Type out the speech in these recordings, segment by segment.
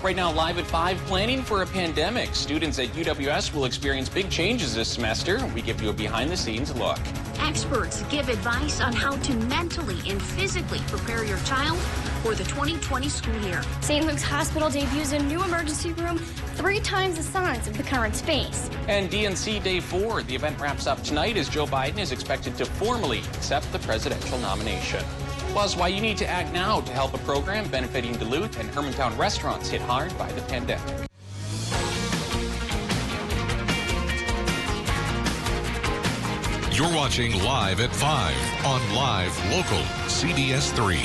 Right now, live at 5, planning for a pandemic. Students at UWS will experience big changes this semester. We give you a behind-the-scenes look. Experts give advice on how to mentally and physically prepare your child for the 2020 school year. St. Luke's Hospital debuts a new emergency room 3 times the size of the current space. And DNC Day 4. The event wraps up tonight as Joe Biden is expected to formally accept the presidential nomination. Plus, why you need to act now to help a program benefiting Duluth and Hermantown restaurants hit hard by the pandemic. You're watching Live at 5 on Live Local CBS 3.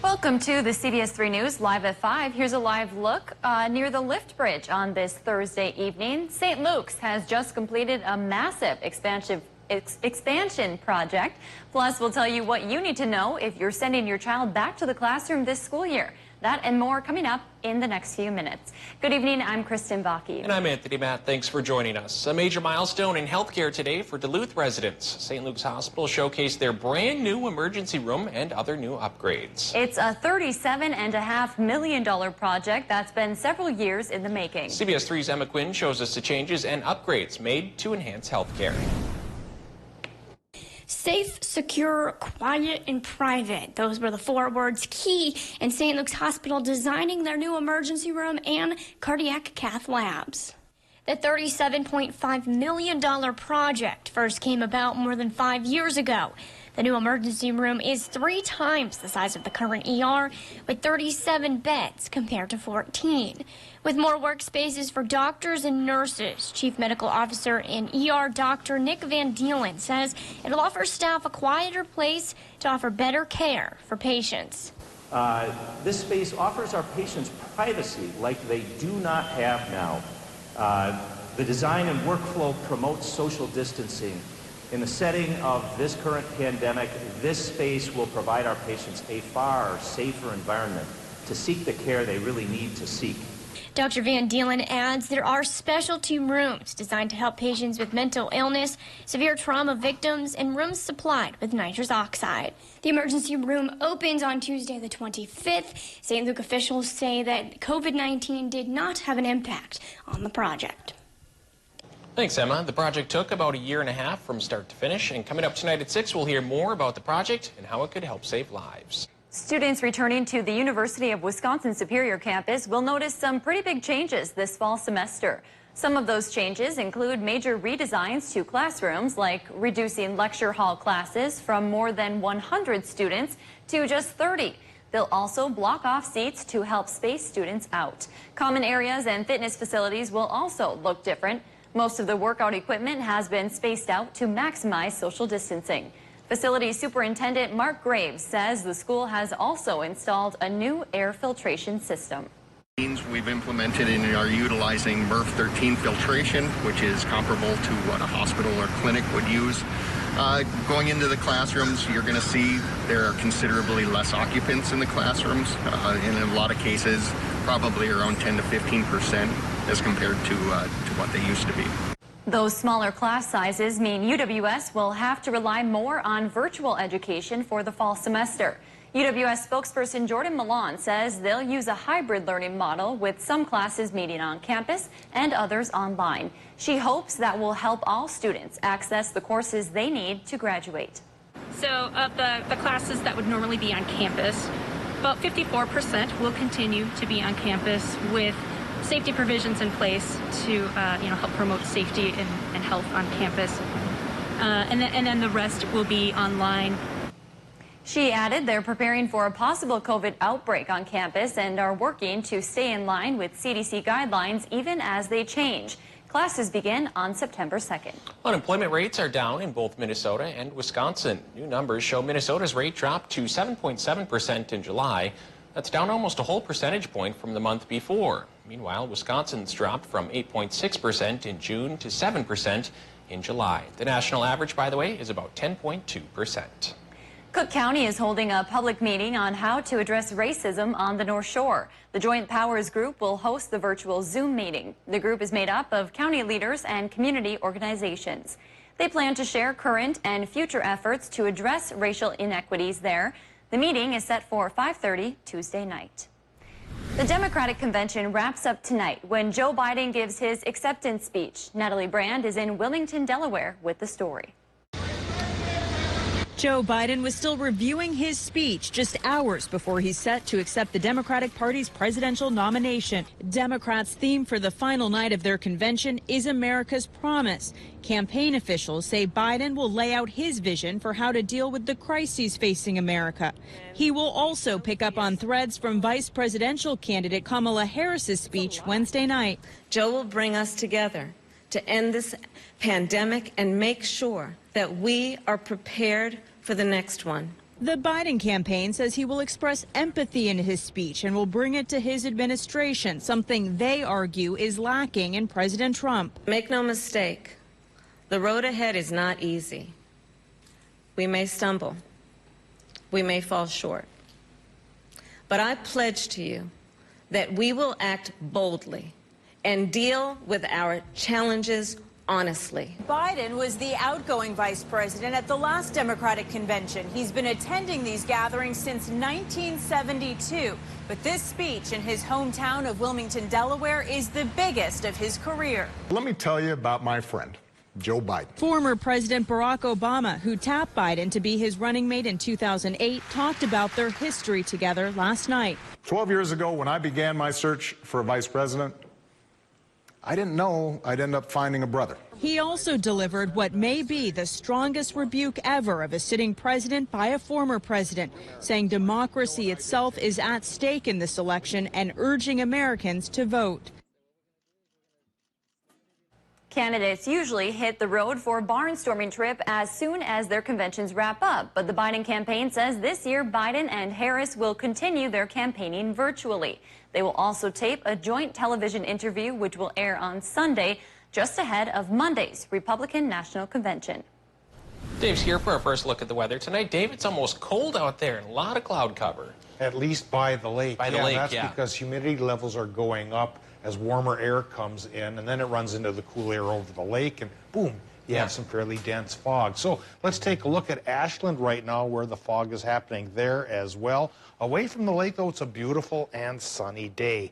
Welcome to the CBS 3 News Live at 5. Here's a live look near the lift bridge on this Thursday evening. St. Luke's has just completed a massive expansion project. Plus, we'll tell you what you need to know if you're sending your child back to the classroom this school year. That and more coming up in the next few minutes. Good evening, I'm Kristen Bakke. And I'm Anthony Matt. Thanks for joining us. A major milestone in healthcare today for Duluth residents. St. Luke's Hospital showcased their brand new emergency room and other new upgrades. It's a $37.5 million project that's been several years in the making. CBS 3's Emma Quinn shows us the changes and upgrades made to enhance healthcare. Safe, secure, quiet, and private. Those were the 4 words key in St. Luke's Hospital designing their new emergency room and cardiac cath labs. The $37.5 million project first came about more than 5 years ago. The new emergency room is 3 times the size of the current ER, with 37 beds compared to 14. With more workspaces for doctors and nurses, Chief Medical Officer and ER Dr. Nick Van Dielen says it'll offer staff a quieter place to offer better care for patients. This space offers our patients privacy like they do not have now. The design and workflow promotes social distancing. In the setting of this current pandemic, this space will provide our patients a far safer environment to seek the care they really need to seek. Dr. Van Dielen adds there are specialty rooms designed to help patients with mental illness, severe trauma victims, and rooms supplied with nitrous oxide. The emergency room opens on Tuesday the 25th. St. Luke officials say that COVID-19 did not have an impact on the project. Thanks, Emma. The project took about a year and a half from start to finish, and coming up tonight at 6, we'll hear more about the project and how it could help save lives. Students returning to the University of Wisconsin Superior campus will notice some pretty big changes this fall semester. Some of those changes include major redesigns to classrooms, like reducing lecture hall classes from more than 100 students to just 30. They'll also block off seats to help space students out. Common areas and fitness facilities will also look different. Most of the workout equipment has been spaced out to maximize social distancing. Facility Superintendent Mark Graves says the school has also installed a new air filtration system. We've implemented and are utilizing MERV 13 filtration, which is comparable to what a hospital or clinic would use. Going into the classrooms, you're going to see there are considerably less occupants in the classrooms. In a lot of cases, probably around 10 to 15% as compared to what they used to be. Those smaller class sizes mean UWS will have to rely more on virtual education for the fall semester. UWS spokesperson Jordan Milan says they'll use a hybrid learning model with some classes meeting on campus and others online. She hopes that will help all students access the courses they need to graduate. So of the classes that would normally be on campus, about 54% will continue to be on campus with safety provisions in place to help promote safety and health on campus. And then the rest will be online. She added they're preparing for a possible COVID outbreak on campus and are working to stay in line with CDC guidelines even as they change. Classes begin on September 2nd. Unemployment rates are down in both Minnesota and Wisconsin. New numbers show Minnesota's rate dropped to 7.7% in July. That's down almost a whole percentage point from the month before. Meanwhile, Wisconsin's dropped from 8.6% in June to 7% in July. The national average, by the way, is about 10.2%. Cook County is holding a public meeting on how to address racism on the North Shore. The Joint Powers Group will host the virtual Zoom meeting. The group is made up of county leaders and community organizations. They plan to share current and future efforts to address racial inequities there. The meeting is set for 5:30 Tuesday night. The Democratic convention wraps up tonight when Joe Biden gives his acceptance speech. Natalie Brand is in Wilmington, Delaware with the story. Joe Biden was still reviewing his speech just hours before he's set to accept the Democratic Party's presidential nomination. Democrats' theme for the final night of their convention is America's Promise. Campaign officials say Biden will lay out his vision for how to deal with the crises facing America. He will also pick up on threads from vice presidential candidate Kamala Harris's speech Wednesday night. Joe will bring us together to end this pandemic and make sure that we are prepared for the next one. The Biden campaign says he will express empathy in his speech and will bring it to his administration, something they argue is lacking in President Trump. Make no mistake, the road ahead is not easy. We may stumble. We may fall short. But I pledge to you that we will act boldly and deal with our challenges honestly. Biden was the outgoing vice president at the last Democratic convention. He's been attending these gatherings since 1972. But this speech in his hometown of Wilmington, Delaware, is the biggest of his career. Let me tell you about my friend, Joe Biden. Former President Barack Obama, who tapped Biden to be his running mate in 2008, talked about their history together last night. 12 years ago, when I began my search for a vice president, I didn't know I'd end up finding a brother. He also delivered what may be the strongest rebuke ever of a sitting president by a former president, saying democracy itself is at stake in this election and urging Americans to vote. Candidates usually hit the road for a barnstorming trip as soon as their conventions wrap up. But the Biden campaign says this year Biden and Harris will continue their campaigning virtually. They will also tape a joint television interview, which will air on Sunday, just ahead of Monday's Republican National Convention. Dave's here for our first look at the weather tonight. Dave, it's almost cold out there and a lot of cloud cover. At least by the lake. By the lake, that's yeah. Because humidity levels are going up as warmer air comes in, and then it runs into the cool air over the lake, and boom, you have some fairly dense fog. So let's take a look at Ashland right now, where the fog is happening there as well. Away from the lake, though, it's a beautiful and sunny day.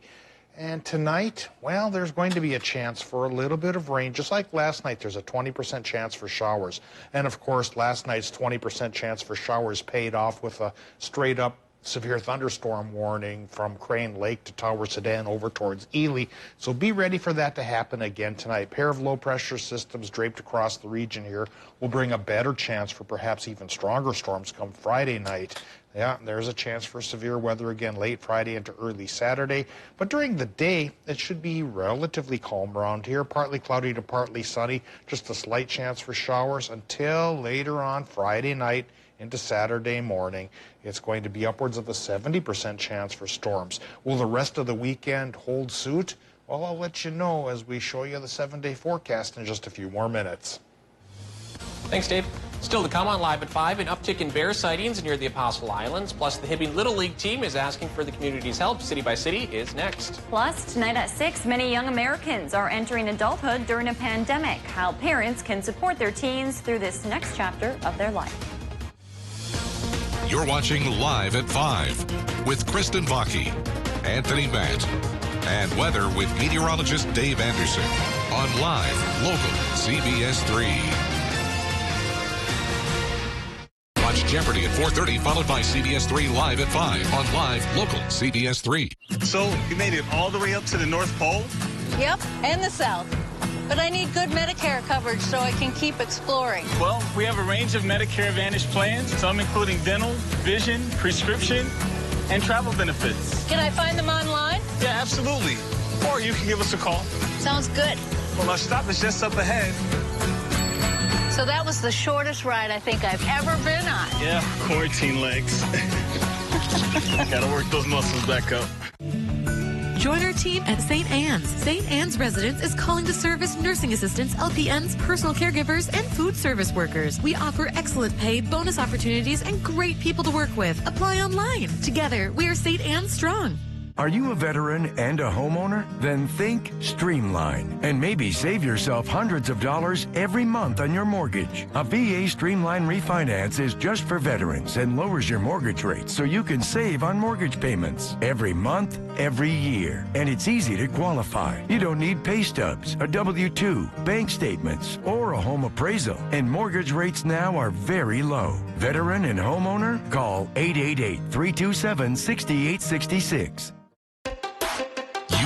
And tonight, well, there's going to be a chance for a little bit of rain. Just like last night, there's a 20% chance for showers. And, of course, last night's 20% chance for showers paid off with a straight-up severe thunderstorm warning from Crane Lake to Tower Sedan over towards Ely. So be ready for that to happen again tonight. A pair of low-pressure systems draped across the region here will bring a better chance for perhaps even stronger storms come Friday night. Yeah, there's a chance for severe weather again late Friday into early Saturday. But during the day, it should be relatively calm around here. Partly cloudy to partly sunny. Just a slight chance for showers until later on Friday night into Saturday morning. It's going to be upwards of a 70% chance for storms. Will the rest of the weekend hold suit? Well, I'll let you know as we show you the 7-day forecast in just a few more minutes. Thanks, Dave. Still to come on Live at 5, an uptick in bear sightings near the Apostle Islands. Plus, the Hibbing Little League team is asking for the community's help. City by City is next. Plus, tonight at 6, many young Americans are entering adulthood during a pandemic. How parents can support their teens through this next chapter of their life. You're watching Live at 5 with Kristen Vaki, Anthony Matt, and weather with meteorologist Dave Anderson on Live Local CBS 3. Watch Jeopardy at 4:30, followed by CBS 3 Live at 5 on Live Local CBS 3. So you made it all the way up to the North Pole? Yep, and the South. But I need good Medicare coverage so I can keep exploring. Well, we have a range of Medicare Advantage plans, some including dental, vision, prescription, and travel benefits. Can I find them online? Yeah, absolutely. Or you can give us a call. Sounds good. Well, our stop is just up ahead. So that was the shortest ride I think I've ever been on. Yeah, quarantine legs. Gotta work those muscles back up. Join our team at St. Anne's. St. Anne's Residence is calling to service nursing assistants, LPNs, personal caregivers, and food service workers. We offer excellent pay, bonus opportunities, and great people to work with. Apply online. Together, we are St. Anne's Strong. Are you a veteran and a homeowner? Then think Streamline and maybe save yourself hundreds of dollars every month on your mortgage. A VA Streamline refinance is just for veterans and lowers your mortgage rate so you can save on mortgage payments every month, every year. And it's easy to qualify. You don't need pay stubs, a W-2, bank statements, or a home appraisal. And mortgage rates now are very low. Veteran and homeowner? Call 888-327-6866.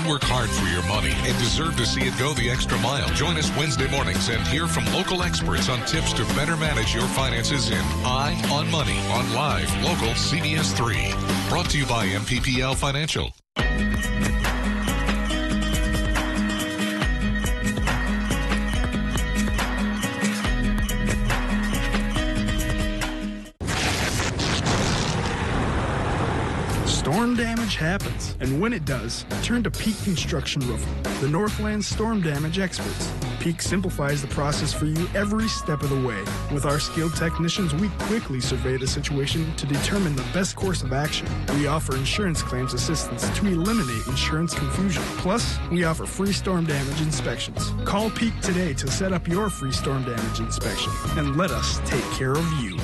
You work hard for your money and deserve to see it go the extra mile. Join us Wednesday mornings and hear from local experts on tips to better manage your finances in Eye on Money on Live Local CBS 3. Brought to you by MPPL Financial. Storm damage happens, and when it does, turn to Peak Construction Roofing, the Northland's storm damage experts. Peak simplifies the process for you every step of the way. With our skilled technicians, we quickly survey the situation to determine the best course of action. We offer insurance claims assistance to eliminate insurance confusion. Plus, we offer free storm damage inspections. Call Peak today to set up your free storm damage inspection, and let us take care of you.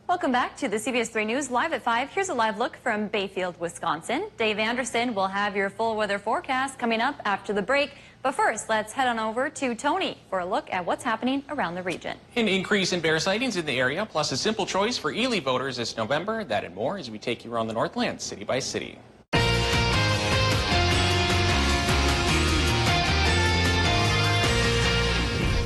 Welcome back to the CBS 3 News Live at 5. Here's a live look from Bayfield, Wisconsin. Dave Anderson will have your full weather forecast coming up after the break. But first, let's head on over to Tony for a look at what's happening around the region. An increase in bear sightings in the area, plus a simple choice for Ely voters this November. That and more as we take you around the Northland, city by city.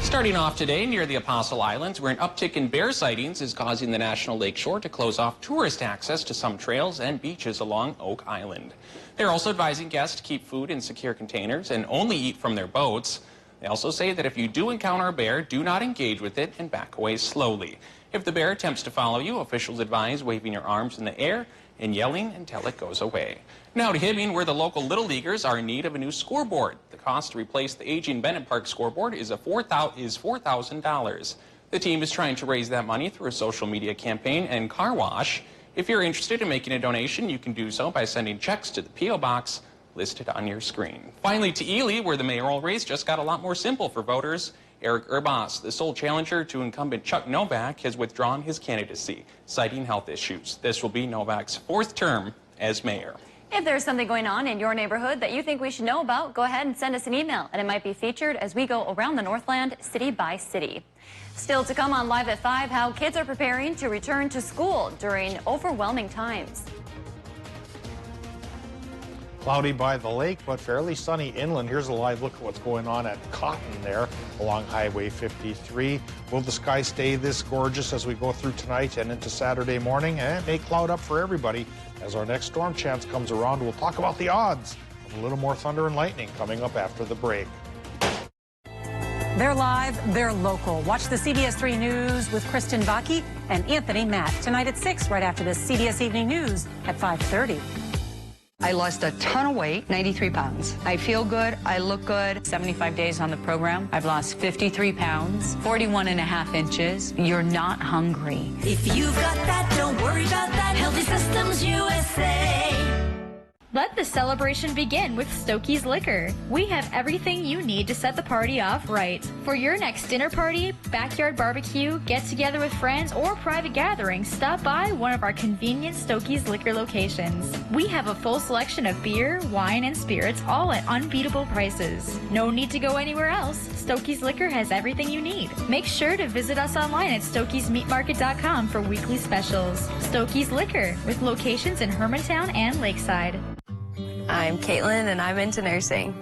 Starting off today near the Apostle Islands, where an uptick in bear sightings is causing the National Lake Shore to close off tourist access to some trails and beaches along Oak Island. They're also advising guests to keep food in secure containers and only eat from their boats. They also say that if you do encounter a bear, do not engage with it and back away slowly. If the bear attempts to follow you, officials advise waving your arms in the air and yelling until it goes away. Now to Hibbing, where the local Little Leaguers are in need of a new scoreboard. The cost to replace the aging Bennett Park scoreboard is $4,000. The team is trying to raise that money through a social media campaign and car wash. If you're interested in making a donation, you can do so by sending checks to the P.O. Box listed on your screen. Finally to Ely, where the mayoral race just got a lot more simple for voters. Eric Urbas, the sole challenger to incumbent Chuck Novak, has withdrawn his candidacy, citing health issues. This will be Novak's fourth term as mayor. If there's something going on in your neighborhood that you think we should know about, go ahead and send us an email, and it might be featured as we go around the Northland city by city. Still to come on Live at 5, how kids are preparing to return to school during overwhelming times. Cloudy by the lake, but fairly sunny inland. Here's a live look at what's going on at Cotton there along Highway 53. Will the sky stay this gorgeous as we go through tonight and into Saturday morning? And it may cloud up for everybody. As our next storm chance comes around, we'll talk about the odds of a little more thunder and lightning coming up after the break. They're live, they're local. Watch the CBS 3 News with Kristen Vaki and Anthony Matt tonight at 6, right after the CBS Evening News at 5:30. I lost a ton of weight, 93 pounds. I feel good, I look good. 75 days on the program. I've lost 53 pounds, 41.5 inches. You're not hungry. If you've got that, don't worry about that. Healthy Systems USA. Let the celebration begin with Stokke's Liquor. We have everything you need to set the party off right. For your next dinner party, backyard barbecue, get together with friends, or private gathering, stop by one of our convenient Stokke's Liquor locations. We have a full selection of beer, wine, and spirits, all at unbeatable prices. No need to go anywhere else. Stokke's Liquor has everything you need. Make sure to visit us online at stokkesmeatmarket.com for weekly specials. Stokke's Liquor, with locations in Hermantown and Lakeside. I'm Caitlin, and I'm into nursing.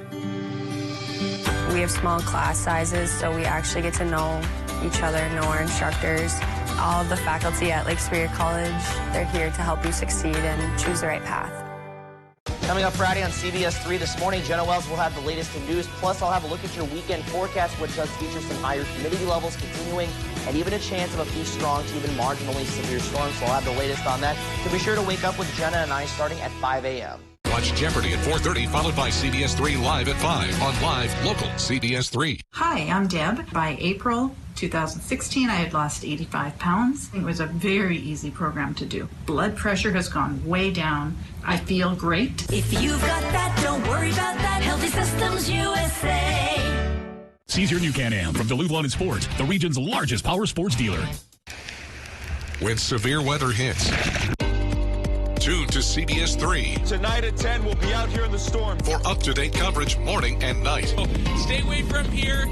We have small class sizes, so we actually get to know each other, know our instructors. All of the faculty at Lake Superior College, they're here to help you succeed and choose the right path. Coming up Friday on CBS 3 this morning, Jenna Wells will have the latest in news. Plus, I'll have a look at your weekend forecast, which does feature some higher humidity levels continuing and even a chance of a few strong to even marginally severe storms. So I'll have the latest on that. So be sure to wake up with Jenna and I starting at 5 a.m. Watch Jeopardy at 4:30, followed by CBS 3 Live at 5 on Live Local CBS 3. Hi, I'm Deb. By April 2016, I had lost 85 pounds. It was a very easy program to do. Blood pressure has gone way down. I feel great. If you've got that, don't worry about that. Healthy Systems USA. Seize your new Can-Am from Duluth Lawn and Sport, the region's largest power sports dealer. When severe weather hits, tune to CBS 3. Tonight at 10, we'll be out here in the storm. For up-to-date coverage morning and night. Stay away from here.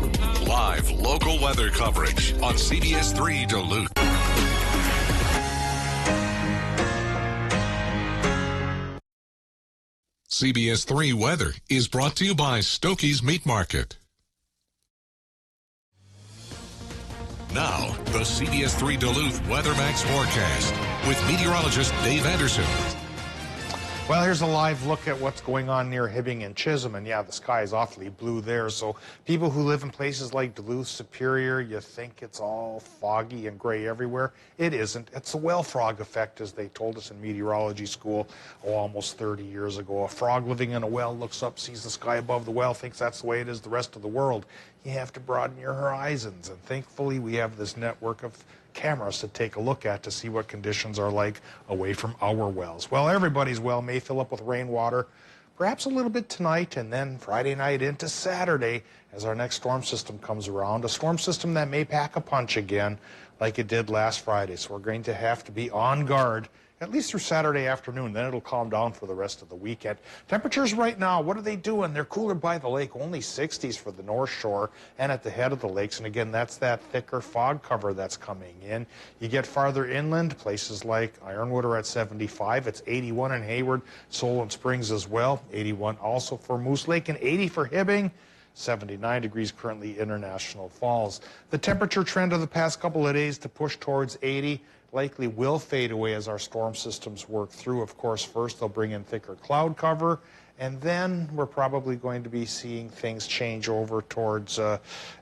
Live local weather coverage on CBS 3 Duluth. CBS 3 weather is brought to you by Stokkes Meat Market. Now, the CBS 3 Duluth WeatherMax forecast with meteorologist Dave Anderson. Well, here's a live look at what's going on near Hibbing and Chisholm, and yeah, the sky is awfully blue there. So people who live in places like Duluth, Superior, you think it's all foggy and gray everywhere. It isn't. It's the well frog effect, as they told us in meteorology school almost 30 years ago. A frog living in a well looks up, sees the sky above the well, thinks that's the way it is the rest of the world. You have to broaden your horizons, and thankfully we have this network of cameras to take a look at to see what conditions are like away from our wells. Well, everybody's well may fill up with rainwater, perhaps a little bit tonight, and then Friday night into Saturday as our next storm system comes around. A storm system that may pack a punch again like it did last Friday. So we're going to have to be on guard at least through Saturday afternoon. Then it'll calm down for the rest of the weekend. Temperatures right now, what are they doing? They're cooler by the lake, only 60s for the North Shore and at the head of the lakes. And again, that's that thicker fog cover that's coming in. You get farther inland, places like Ironwood are at 75. It's 81 in Hayward, Solon Springs as well. 81 also for Moose Lake and 80 for Hibbing. 79 degrees currently International Falls. The temperature trend of the past couple of days to push towards 80 likely will fade away as our storm systems work through. Of course, first they'll bring in thicker cloud cover, and then we're probably going to be seeing things change over towards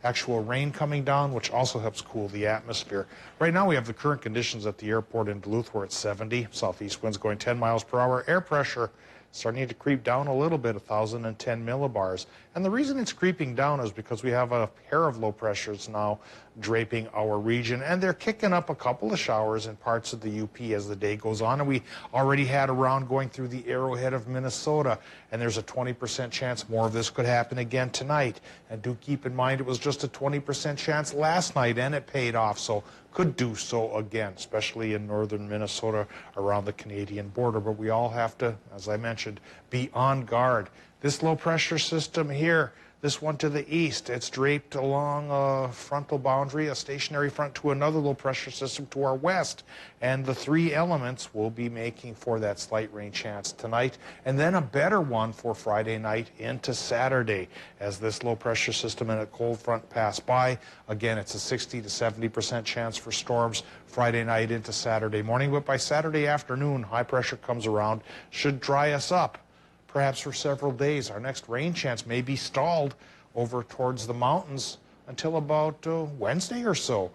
actual rain coming down, which also helps cool the atmosphere. Right now we have the current conditions at the airport in Duluth. We're at 70. Southeast winds going 10 miles per hour. Air pressure starting to creep down a little bit, 1,010 millibars. And the reason it's creeping down is because we have a pair of low pressures now draping our region, and they're kicking up a couple of showers in parts of the UP as the day goes on. And we already had a round going through the arrowhead of Minnesota, and there's a 20% chance more of this could happen again tonight. And do keep in mind it was just a 20% chance last night, and it paid off. So could do so again, especially in northern Minnesota around the Canadian border. But we all have to, as I mentioned, be on guard. This low pressure system here, this one to the east, it's draped along a frontal boundary, a stationary front to another low pressure system to our west. And the three elements will be making for that slight rain chance tonight, and then a better one for Friday night into Saturday as this low pressure system and a cold front pass by. Again, it's a 60 to 70% chance for storms Friday night into Saturday morning, but by Saturday afternoon, high pressure comes around, should dry us up. Perhaps for several days. Our next rain chance may be stalled over towards the mountains until about Wednesday or so.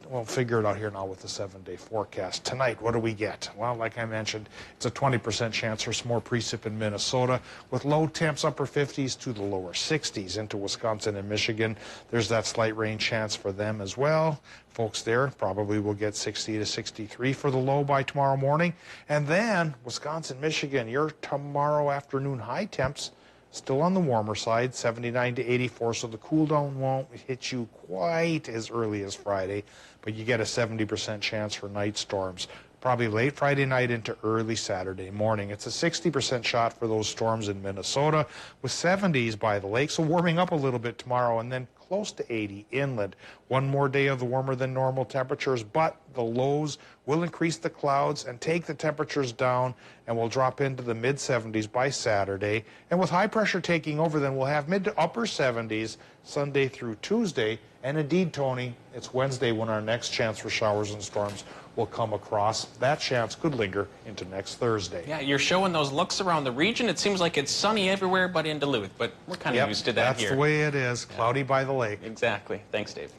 We'll figure it out here now with the 7-day forecast. Tonight, what do we get? Well, like I mentioned, it's a 20% chance for some more precip in Minnesota with low temps upper 50s to the lower 60s into Wisconsin and Michigan. There's that slight rain chance for them as well. Folks there probably will get 60 to 63 for the low by tomorrow morning. And then Wisconsin, Michigan, your tomorrow afternoon high temps still on the warmer side, 79 to 84, so the cool down won't hit you quite as early as Friday, but you get a 70% chance for night storms, probably late Friday night into early Saturday morning. It's a 60% shot for those storms in Minnesota with 70s by the lake, so warming up a little bit tomorrow and then close to 80 inland. One more day of the warmer than normal temperatures, but the lows will increase the clouds and take the temperatures down, and we'll drop into the mid-70s by Saturday. And with high pressure taking over, then we'll have mid to upper 70s Sunday through Tuesday. And indeed, Tony, it's Wednesday when our next chance for showers and storms will come across. That chance could linger into next Thursday. Yeah, you're showing those looks around the region. It seems like it's sunny everywhere but in Duluth, but we're kind of used to that here. That's the way it is. Cloudy by the lake. Exactly. Thanks, Dave.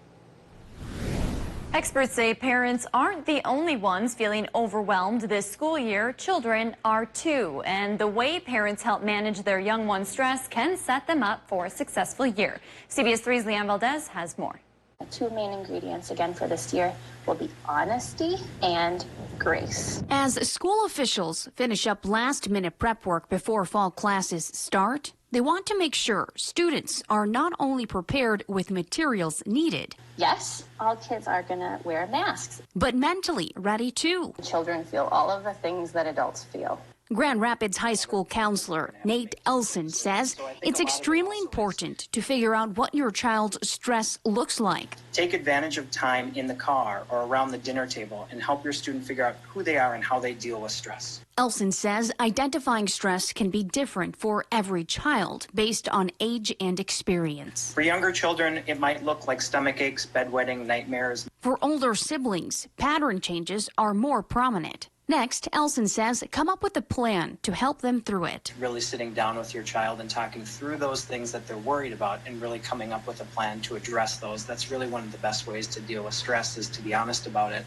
Experts say parents aren't the only ones feeling overwhelmed this school year. Children are too. And the way parents help manage their young ones' stress can set them up for a successful year. CBS 3's Leanne Valdez has more. The two main ingredients again for this year will be honesty and grace. As school officials finish up last-minute prep work before fall classes start, they want to make sure students are not only prepared with materials needed. Yes, all kids are going to wear masks, but mentally ready too. Children feel all of the things that adults feel. Grand Rapids High School counselor Nate Elson says it's extremely important to figure out what your child's stress looks like. Take advantage of time in the car or around the dinner table and help your student figure out who they are and how they deal with stress. Elson says identifying stress can be different for every child based on age and experience. For younger children, it might look like stomach aches, bedwetting, nightmares. For older siblings, pattern changes are more prominent. Next, Elson says come up with a plan to help them through it. Really sitting down with your child and talking through those things that they're worried about and really coming up with a plan to address those. That's really one of the best ways to deal with stress, is to be honest about it,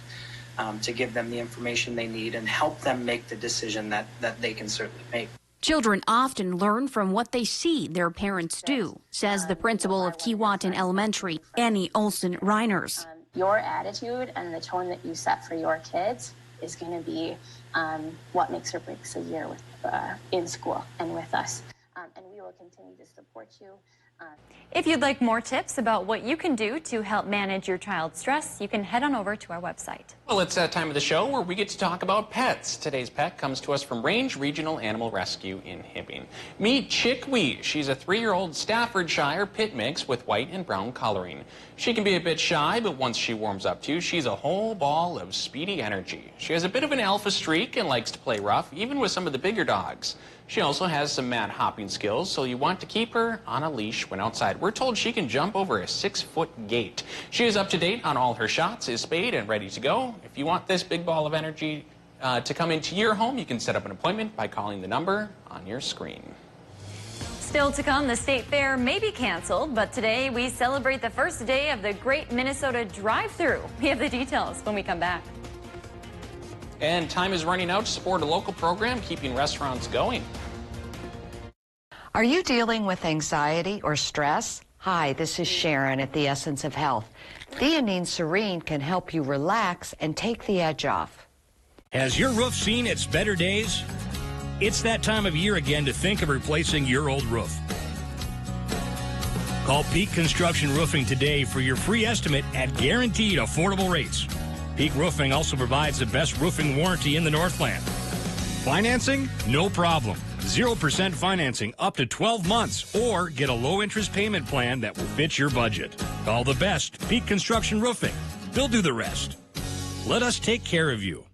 to give them the information they need and help them make the decision that they can certainly make. Children often learn from what they see their parents do, says the principal of Keewatin Elementary, Annie Olson-Reiners. Your attitude and the tone that you set for your kids is going to be what makes or breaks a year with, in school and with us. And we will continue to support you. If you'd like more tips about what you can do to help manage your child's stress, you can head on over to our website. Well, it's that time of the show where we get to talk about pets. Today's pet comes to us from Range Regional Animal Rescue in Hibbing. Meet Chickweed. She's a 3-year-old Staffordshire pit mix with white and brown coloring. She can be a bit shy, but once she warms up too, she's a whole ball of speedy energy. She has a bit of an alpha streak and likes to play rough, even with some of the bigger dogs. She also has some mat hopping skills, so you want to keep her on a leash when outside. We're told she can jump over a 6-foot gate. She is up to date on all her shots, is spayed and ready to go. If you want this big ball of energy to come into your home, you can set up an appointment by calling the number on your screen. Still to come, the state fair may be canceled, but today we celebrate the first day of the Great Minnesota Drive-Thru. We have the details when we come back. And time is running out to support a local program keeping restaurants going. Are you dealing with anxiety or stress? Hi, this is Sharon at The Essence of Health. Theanine Serene can help you relax and take the edge off. Has your roof seen its better days? It's that time of year again to think of replacing your old roof. Call Peak Construction Roofing today for your free estimate at guaranteed affordable rates. Peak Roofing also provides the best roofing warranty in the Northland. Financing? No problem. 0% financing up to 12 months, or get a low-interest payment plan that will fit your budget. Call the best, Peak Construction Roofing. They'll do the rest. Let us take care of you.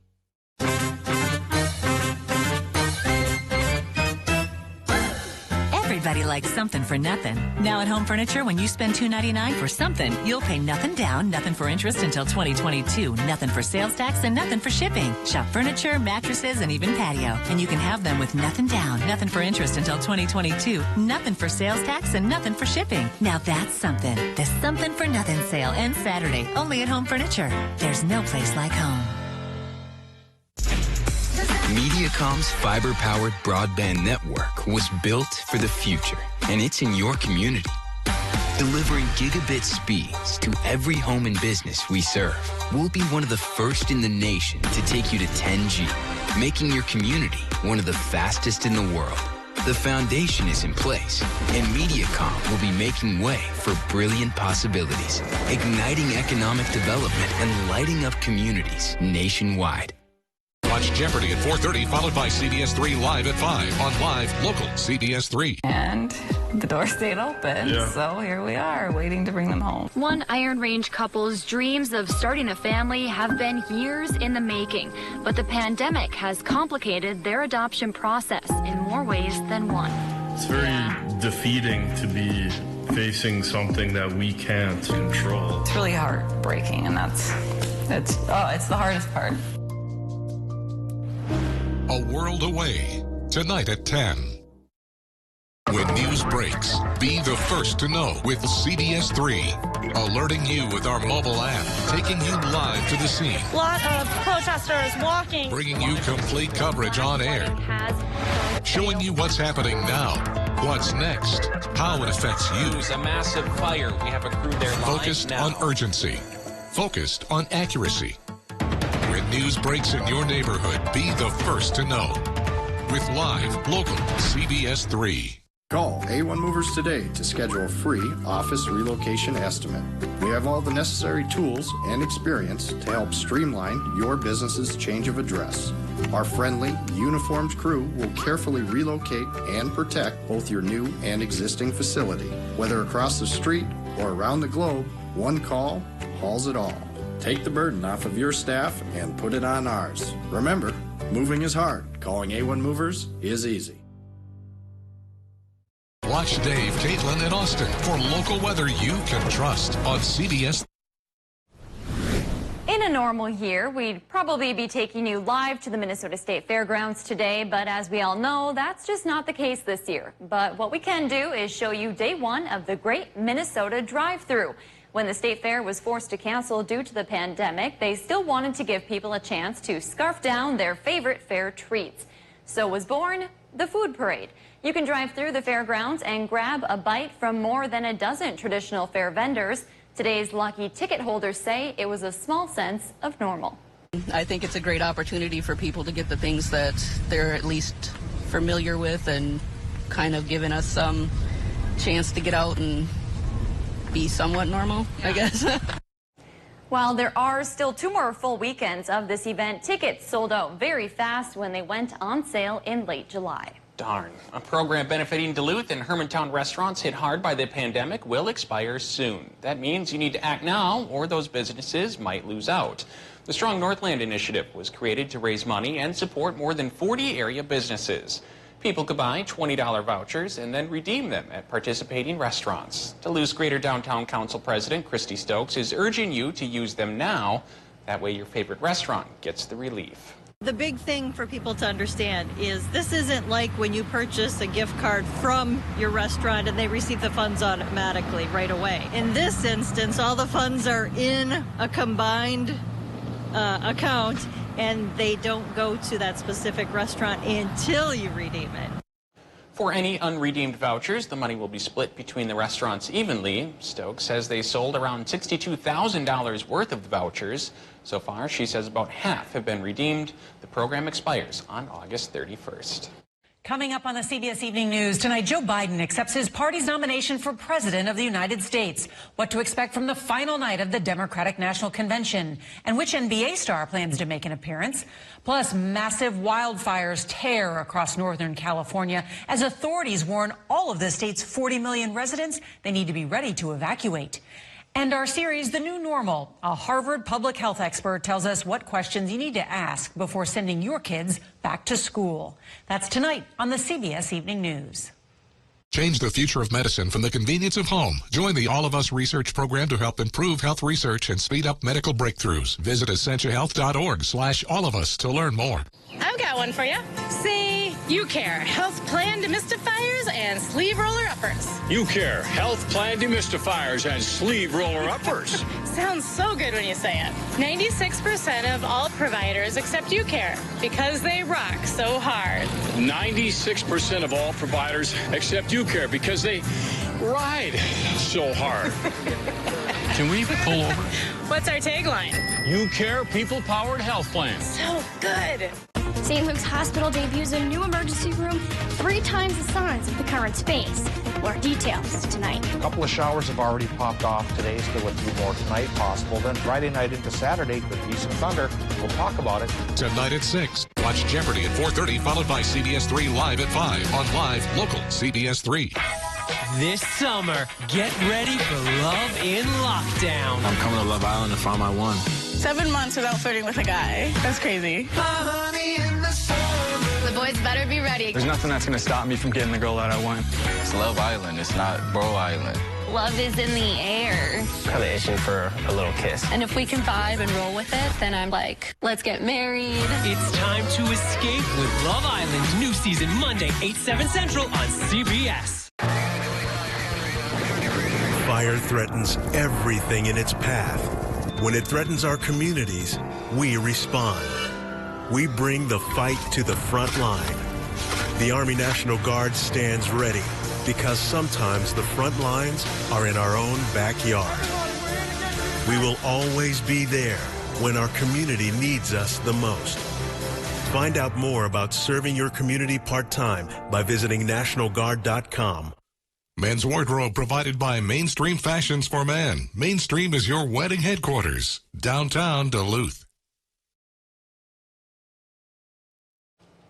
Everybody likes something for nothing. Now at Home Furniture, when you spend $299 for something, you'll pay nothing down, nothing for interest until 2022, nothing for sales tax, and nothing for shipping. Shop furniture, mattresses, and even patio. And you can have them with nothing down, nothing for interest until 2022, nothing for sales tax, and nothing for shipping. Now that's something. The Something for Nothing sale ends Saturday, only at Home Furniture. There's no place like home. Mediacom's fiber-powered broadband network was built for the future, and it's in your community. Delivering gigabit speeds to every home and business we serve. We'll be one of the first in the nation to take you to 10G, making your community one of the fastest in the world. The foundation is in place, and Mediacom will be making way for brilliant possibilities, igniting economic development and lighting up communities nationwide. Watch Jeopardy at 4:30, followed by CBS 3 Live at 5 on Live Local CBS 3. And the door stayed open, so here we are, waiting to bring them home. One Iron Range couple's dreams of starting a family have been years in the making, but the pandemic has complicated their adoption process in more ways than one. It's very defeating to be facing something that we can't control. It's really heartbreaking, and it's the hardest part. A World Away, tonight at 10. When news breaks, be the first to know with CBS 3. Alerting you with our mobile app, taking you live to the scene. A lot of protesters walking. Bringing you complete coverage on air. Showing you what's happening now, what's next, how it affects you. There's a massive fire. We have a crew there live Focused now. on urgency. Focused on accuracy. When news breaks in your neighborhood, be the first to know. With live, local CBS 3. Call A1 Movers today to schedule a free office relocation estimate. We have all the necessary tools and experience to help streamline your business's change of address. Our friendly, uniformed crew will carefully relocate and protect both your new and existing facility. Whether across the street or around the globe, one call hauls it all. Take the burden off of your staff and put it on ours. Remember, moving is hard. Calling A1 Movers is easy. Watch Dave, Caitlin, and Austin for local weather you can trust on CBS. In a normal year, we'd probably be taking you live to the Minnesota State Fairgrounds today, but as we all know, that's just not the case this year. But what we can do is show you day one of the Great Minnesota Drive-Thru. When the State Fair was forced to cancel due to the pandemic, they still wanted to give people a chance to scarf down their favorite fair treats. So was born the Food Parade. You can drive through the fairgrounds and grab a bite from more than a dozen traditional fair vendors. Today's lucky ticket holders say it was a small sense of normal. I think it's a great opportunity for people to get the things that they're at least familiar with and kind of giving us some chance to get out and be somewhat normal, I guess. While there are still 2 more full weekends of this event, tickets sold out very fast when they went on sale in late July. Darn. A program benefiting Duluth and Hermantown restaurants hit hard by the pandemic will expire soon. That means you need to act now or those businesses might lose out. The Strong Northland Initiative was created to raise money and support more than 40 area businesses. People could buy $20 vouchers and then redeem them at participating restaurants. Duluth's Greater Downtown Council President Christy Stakkes is urging you to use them now. That way your favorite restaurant gets the relief. The big thing for people to understand is this isn't like when you purchase a gift card from your restaurant and they receive the funds automatically right away. In this instance, all the funds are in a combined account and they don't go to that specific restaurant until you redeem it. For any unredeemed vouchers, the money will be split between the restaurants evenly. Stokke says they sold around $62,000 worth of the vouchers. So far, she says about half have been redeemed. The program expires on August 31st. Coming up on the CBS Evening News tonight, Joe Biden accepts his party's nomination for President of the United States. What to expect from the final night of the Democratic National Convention, and which NBA star plans to make an appearance. Plus, massive wildfires tear across Northern California as authorities warn all of the state's 40 million residents they need to be ready to evacuate. And our series, The New Normal, a Harvard public health expert tells us what questions you need to ask before sending your kids back to school. That's tonight on the CBS Evening News. Change the future of medicine from the convenience of home. Join the All of Us research program to help improve health research and speed up medical breakthroughs. Visit essentialhealth.org/allofus to learn more. I've got one for you. See, You Care Health Plan Demystifiers and Sleeve Roller Uppers. You Care Health Plan Demystifiers and Sleeve Roller Uppers. Sounds so good when you say it. 96% of all providers accept You Care because they rock so hard. 96% of all providers accept You Care because they ride so hard. Can we pull over? What's our tagline? You Care People-Powered Health Plan. So good. St. Luke's Hospital debuts a new emergency room 3 times the size of the current space. More details tonight. A couple of showers have already popped off today, still a few more tonight possible. Then Friday night into Saturday could be some thunder. We'll talk about it. Tonight at 6. Watch Jeopardy at 4:30, followed by CBS 3 Live at 5 on Live Local CBS 3. This summer, get ready for Love in Lockdown. I'm coming to Love Island to find my one. 7 months without flirting with a guy. That's crazy. The boys better be ready. There's nothing that's going to stop me from getting the girl that I want. It's Love Island. It's not Bro Island. Love is in the air. Kind of itching for a little kiss. And if we can vibe and roll with it, then I'm like, let's get married. It's time to escape with Love Island. New season Monday, 8/7 Central on CBS. Fire threatens everything in its path. When it threatens our communities, we respond. We bring the fight to the front line. The Army National Guard stands ready because sometimes the front lines are in our own backyard. We will always be there when our community needs us the most. Find out more about serving your community part-time by visiting NationalGuard.com. Men's wardrobe provided by Mainstream Fashions for Men. Mainstream is your wedding headquarters. Downtown Duluth.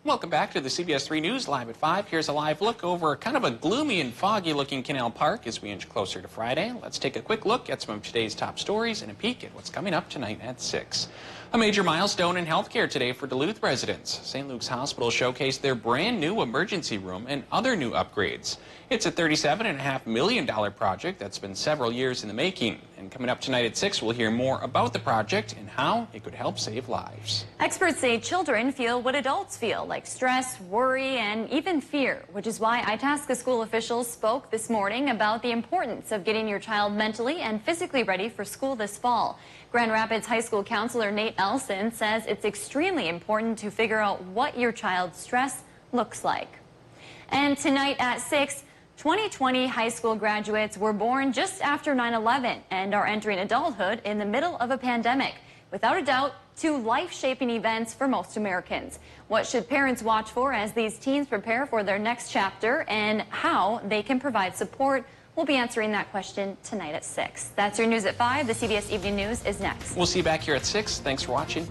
Welcome back to the CBS 3 News Live at 5. Here's a live look over kind of a gloomy and foggy-looking Canal Park as we inch closer to Friday. Let's take a quick look at some of today's top stories and a peek at what's coming up tonight at 6. A major milestone in healthcare today for Duluth residents. St. Luke's Hospital showcased their brand new emergency room and other new upgrades. It's a $37.5 million project that's been several years in the making. And coming up tonight at 6, we'll hear more about the project and how it could help save lives. Experts say children feel what adults feel, like stress, worry, and even fear, which is why Itasca school officials spoke this morning about the importance of getting your child mentally and physically ready for school this fall. Grand Rapids High School counselor Nate Elson says it's extremely important to figure out what your child's stress looks like. And tonight at 6, 2020 high school graduates were born just after 9/11 and are entering adulthood in the middle of a pandemic. Without a doubt, 2 life-shaping events for most Americans. What should parents watch for as these teens prepare for their next chapter and how they can provide support? We'll be answering that question tonight at 6. That's your news at 5. The CBS Evening News is next. We'll see you back here at 6. Thanks for watching.